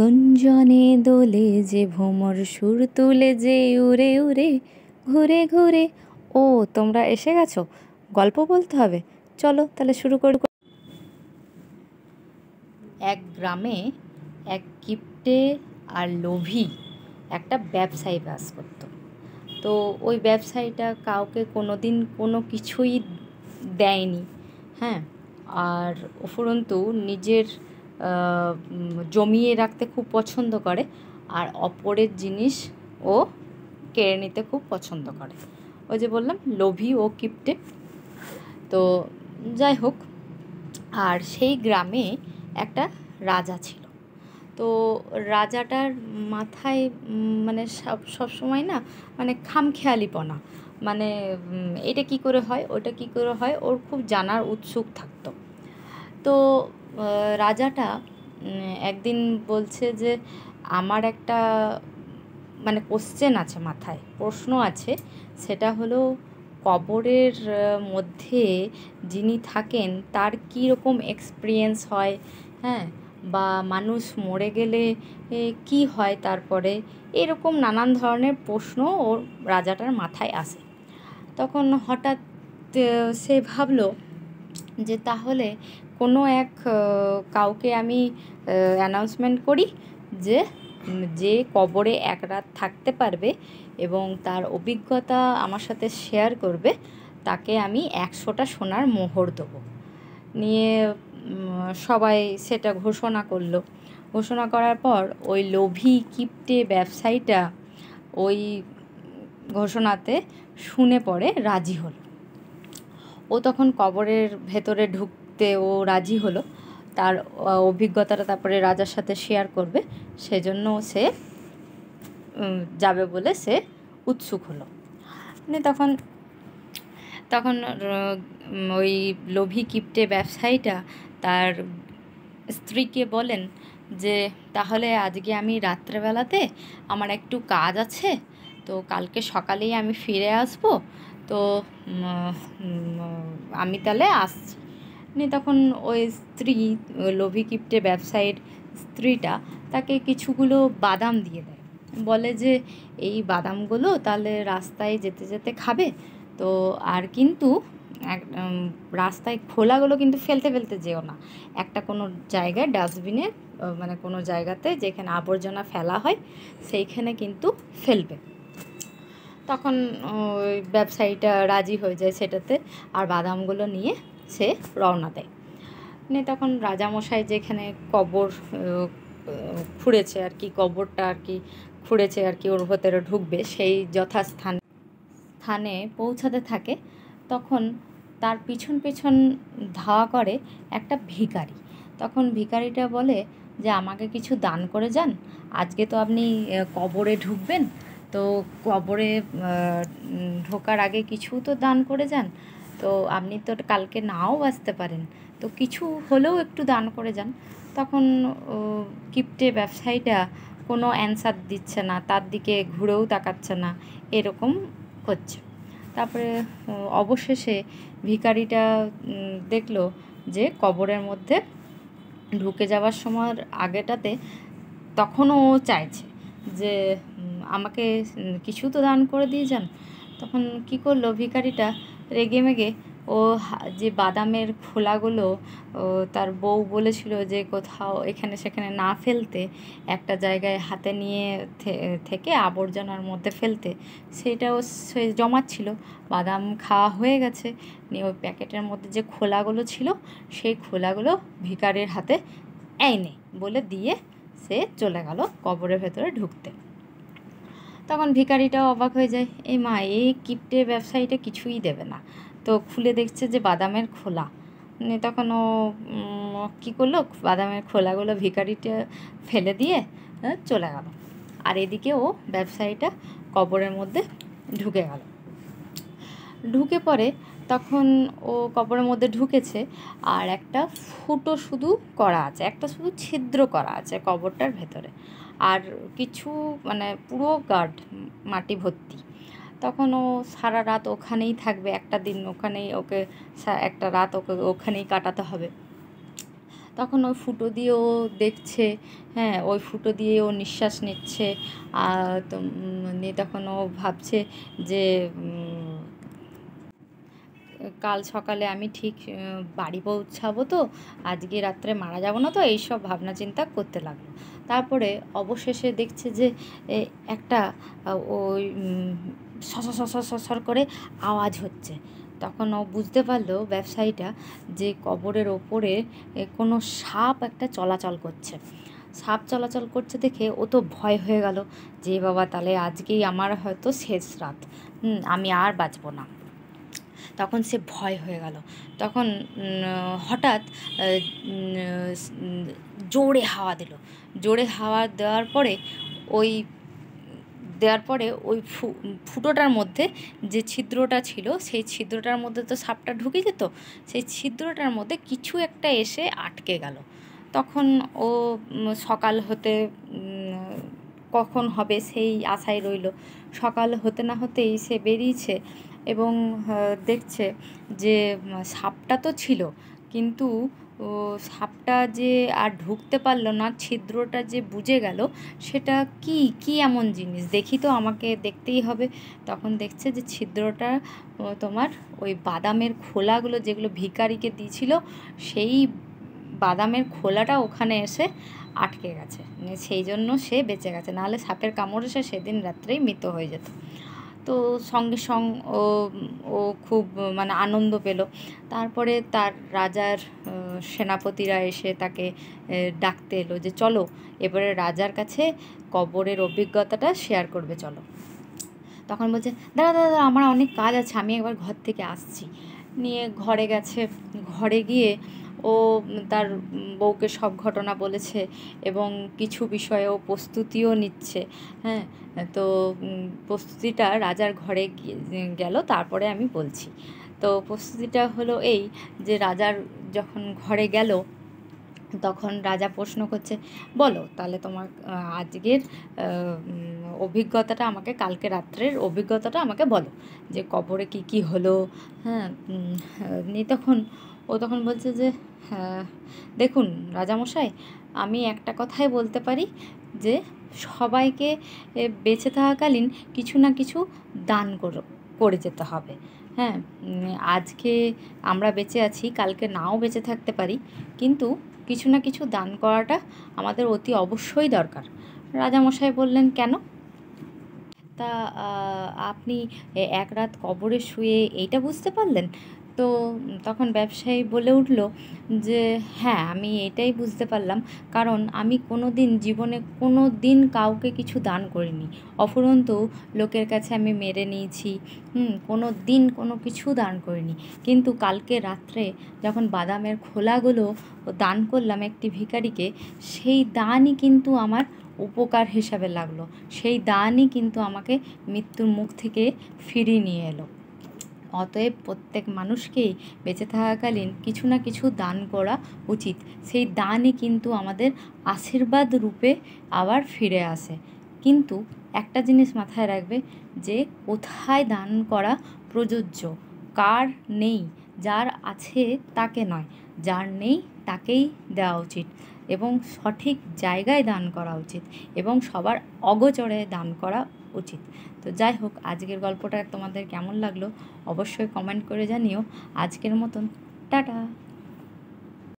গুঞ্জনে দোলে যে ভ্রমর সুর তুলে যে উড়ে উড়ে ঘুরে ঘুরে। ও, তোমরা এসে গেছো? গল্প বলতে হবে, চলো তাহলে শুরু করি। এক গ্রামে এক কিপ্টে আর লোভী একটা ব্যবসায়ী বাস করতো। তো ওই ব্যবসায়ীটা কাউকে কোনো দিন কোনো কিছুই দেয়নি, হ্যাঁ। আর উপরন্তু নিজের জমিয়ে রাখতে খুব পছন্দ করে, আর অপরের জিনিস ও কেড়ে নিতে খুব পছন্দ করে। ওই যে বললাম, লোভী ও কিপ্টে। তো যাই হোক, আর সেই গ্রামে একটা রাজা ছিল। তো রাজাটার মাথায় মানে সব সময় না, মানে খামখেয়ালিপনা, মানে এটা কি করে হয়, ওটা কি করে হয়, ওর খুব জানার উৎসুক থাকতো। তো রাজাটা একদিন বলছে যে আমার একটা মানে কোশ্চেন আছে, মাথায় প্রশ্ন আছে। সেটা হলো, কবরের মধ্যে যিনি থাকেন তার কী রকম এক্সপিরিয়েন্স হয়, হ্যাঁ, বা মানুষ মরে গেলে কি হয় তারপরে, এরকম নানান ধরনের প্রশ্ন ওর রাজাটার মাথায় আসে। তখন হঠাৎ সে ভাবলো যে তাহলে কোনো এক কাউকে আমি অ্যানাউন্সমেন্ট করি যে যে কবরে এক রাত থাকতে পারবে এবং তার অভিজ্ঞতা আমার সাথে শেয়ার করবে, তাকে আমি 100টা সোনার মোহর দেবো। নিয়ে সবাই সেটা ঘোষণা করলো। ঘোষণা করার পর ওই লোভী কিপ্টে ব্যবসায়ীটা ওই ঘোষণাতে শুনে পড়ে রাজি হলো। ও তখন কবরের ভেতরে ঢুকতে ও রাজি হলো। তার অভিজ্ঞতাটা তারপরে রাজার সাথে শেয়ার করবে, সেজন্য সে যাবে বলে সে উৎসুক হলো। মানে তখন তখন ওই লোভী কিপ্টে ব্যবসায়ীটা তার স্ত্রীকে বলেন যে তাহলে আজকে আমি রাত্রেবেলাতে আমার একটু কাজ আছে, তো কালকে সকালেই আমি ফিরে আসবো, তো আমি তাহলে আসছি। তখন ওই স্ত্রী, লোভী কিপ্টে ব্যবসায়ীর স্ত্রীটা তাকে কিছুগুলো বাদাম দিয়ে দেয়, বলে যে এই বাদামগুলো তাহলে রাস্তায় যেতে যেতে খাবে। তো আর কিন্তু রাস্তায় খোলাগুলো কিন্তু ফেলতে ফেলতে যেও না, একটা কোনো জায়গায় ডাস্টবিনে, মানে কোনো জায়গাতে যেখানে আবর্জনা ফেলা হয় সেইখানে কিন্তু ফেলবে। তখন ওই ব্যবসায়ীটা রাজি হয়ে যায় সেটাতে, আর বাদামগুলো নিয়ে সে রওনা দেয়। তখন রাজামশাই যেখানে কবর খুঁড়েছে আর কি, কবরটা আর কি খুঁড়েছে আর কি, ওর ভেতরে ঢুকবে, সেই স্থানে পৌঁছাতে থাকে। তখন তার পিছন পিছন ধাওয়া করে একটা ভিখারি। তখন ভিখারিটা বলে যে আমাকে কিছু দান করে যান, আজকে তো আপনি কবরে ঢুকবেন, তো কবরে ঢোকার আগে কিছু তো দান করে যান, তো আপনি তো কালকে নাও বাঁচতে পারেন, তো কিছু হলেও একটু দান করে যান। তখন কিপ্টে ব্যবসায়ীটা কোনো অ্যান্সার দিচ্ছে না, তার দিকে ঘুরেও তাকাচ্ছে না, এরকম হচ্ছে। তারপরে অবশেষে ভিখারিটা দেখলো যে কবরের মধ্যে ঢুকে যাওয়ার সময় আগেটাতে তখনও ও চাইছে যে আমাকে কিছু তো দান করে দিয়ে যান। তখন কি করলো ভিখারিটা, রেগে মেগে ও যে বাদামের খোলাগুলো তার বউ বলেছিল যে কোথাও এখানে সেখানে না ফেলতে, একটা জায়গায় হাতে নিয়ে থেকে আবর্জনার মধ্যে ফেলতে, সেটাও সে জমাচ্ছিল। বাদাম খাওয়া হয়ে গেছে, নিয়ে ওই প্যাকেটের মধ্যে যে খোলাগুলো ছিল সেই খোলাগুলো ভিখারির হাতে এই নে বলে দিয়ে সে চলে গেল কবরের ভেতরে ঢুকতে। তখন ভিখারিটাও অবাক হয়ে যায়, এই মা, এই কিপ্টে ব্যবসায়ীটা কিছুই দেবে না, তো খুলে দেখছে যে বাদামের খোলা। তখন ও কী করলো, বাদামের খোলাগুলো ভিখারিটা ফেলে দিয়ে চলে গেল। আর এদিকে ও ব্যবসায়ীটা কবরের মধ্যে ঢুকে গেল। ঢুকে পড়ে, তখন ও কবরের মধ্যে ঢুকেছে, আর একটা ফুটো শুধু করা আছে, একটা শুধু ছিদ্র করা আছে কবরটার ভেতরে, আর কিছু মানে পুরো গার্ড মাটি ভর্তি। তখন ও সারা রাত ওখানেই থাকবে, একটা দিন ওখানেই, ওকে একটা রাত ওকে ওখানেই কাটাতে হবে। তখন ওই ফুটো দিয়ে ও দেখছে, হ্যাঁ ওই ফুটো দিয়ে ও নিঃশ্বাস নিচ্ছে। তো নিয়ে তখন ও ভাবছে যে কাল সকালে আমি ঠিক বাড়ি পৌঁছাবো, তো আজকে রাত্রে মারা যাব না তো, এইসব ভাবনা চিন্তা করতে লাগলো। তারপরে অবশেষে দেখছে যে একটা ওই সসর করে আওয়াজ হচ্ছে। তখন ও বুঝতে পারলো ব্যবসায়ীটা যে কবরের ওপরে কোনো সাপ একটা চলাচল করছে। সাপ চলাচল করছে দেখে ও তো ভয় হয়ে গেল যে বাবা তাহলে আজকেই আমার হয়তো শেষ রাত, আমি আর বাঁচবো না। তখন সে ভয় হয়ে গেল। তখন হঠাৎ জোরে হাওয়া দিল। জোরে হাওয়া দেওয়ার পরে ওই ফুটোটার মধ্যে যে ছিদ্রটা ছিল, সেই ছিদ্রটার মধ্যে তো সাপটা ঢুকে যেত। সেই ছিদ্রটার মধ্যে কিছু একটা এসে আটকে গেল। তখন ও সকাল হতে কখন হবে সেই আশায় রইল। সকাল হতে না হতেই সে বেরিয়েছে এবং দেখছে যে সাপটা তো ছিল, কিন্তু সাপটা যে আর ঢুকতে পারলো না, ছিদ্রটা যে বুজে গেল, সেটা কি এমন জিনিস দেখি তো, আমাকে দেখতেই হবে। তখন দেখছে যে ছিদ্রটা তোমার ওই বাদামের খোলাগুলো যেগুলো ভিখারিকে দিয়েছিল, সেই বাদামের খোলাটা ওখানে এসে আটকে গেছে। সেই জন্য সে বেঁচে গেছে, নাহলে সাপের কামড়ে সে সেদিন রাত্রেই মৃত হয়ে যেত। তো সঙ্গে ও ও খুব মানে আনন্দ পেল। তারপরে তার রাজার সেনাপতিরা এসে তাকে ডাকতে এলো যে চলো এবারে রাজার কাছে কবরের অভিজ্ঞতাটা শেয়ার করবে, চলো। তখন বলছে দাদা দাদা আমার অনেক কাজ আছে, আমি একবার ঘর থেকে আসছি। নিয়ে ঘরে গেছে। ঘরে গিয়ে ও তার বউকে সব ঘটনা বলেছে এবং কিছু বিষয়ে ও প্রস্তুতিও নিচ্ছে। হ্যাঁ, তো প্রস্তুতিটা রাজার ঘরে গেল, তারপরে আমি বলছি। তো প্রস্তুতিটা হলো এই যে রাজার যখন ঘরে গেল, তখন রাজা প্রশ্ন করছে বলো তাহলে তোমার আজকের অভিজ্ঞতাটা আমাকে, কালকে রাত্রের অভিজ্ঞতাটা আমাকে বলো, যে কবরে কি হলো। হ্যাঁ, নিয়ে তখন বলছে যে হ্যাঁ দেখুন রাজামশাই, আমি একটা কথাই বলতে পারি যে সবাইকে বেঁচে থাকাকালীন কিছু না কিছু দান করে যেতে হবে। হ্যাঁ, আজকে আমরা বেঁচে আছি, কালকে নাও বেঁচে থাকতে পারি, কিন্তু কিছু না কিছু দান করাটা আমাদের অতি অবশ্যই দরকার। রাজামশাই বললেন কেন? তা আপনি এক রাত কবরে শুয়ে এইটা বুঝতে পারলেন? তো তখন ব্যবসায়ী বলে উঠল যে হ্যাঁ আমি এটাই বুঝতে পারলাম, কারণ আমি জীবনে কোনো দিন কাউকে কিছু দান করিনি, অফুরন্ত লোকের কাছে আমি মেরে নিয়েছি, কোনো দিন কোনো কিছু দান করিনি। কিন্তু কালকে রাত্রে যখন বাদামের খোলাগুলো দান করলাম একটি ভিখারিকে, সেই দানই কিন্তু আমার উপকার হিসাবে লাগলো, সেই দানই কিন্তু আমাকে মৃত্যুর মুখ থেকে ফিরিয়ে নিয়ে এলো। অতএব প্রত্যেক মানুষকেই বেঁচে থাকাকালীন কিছু না কিছু দান করা উচিত, সেই দানই কিন্তু আমাদের আশীর্বাদ রূপে আবার ফিরে আসে। কিন্তু একটা জিনিস মাথায় রাখবে যে কোথায় দান করা প্রযোজ্য, কার নেই, যার আছে তাকে নয়, যার নেই তাকেই দেওয়া উচিত এবং সঠিক জায়গায় দান করা উচিত এবং সবার অগোচরে দান করা উচিত। তো যাই হোক, আজকের গল্পটা তোমাদের কেমন লাগলো অবশ্যই কমেন্ট করে জানিও। আজকের মতন টাটা।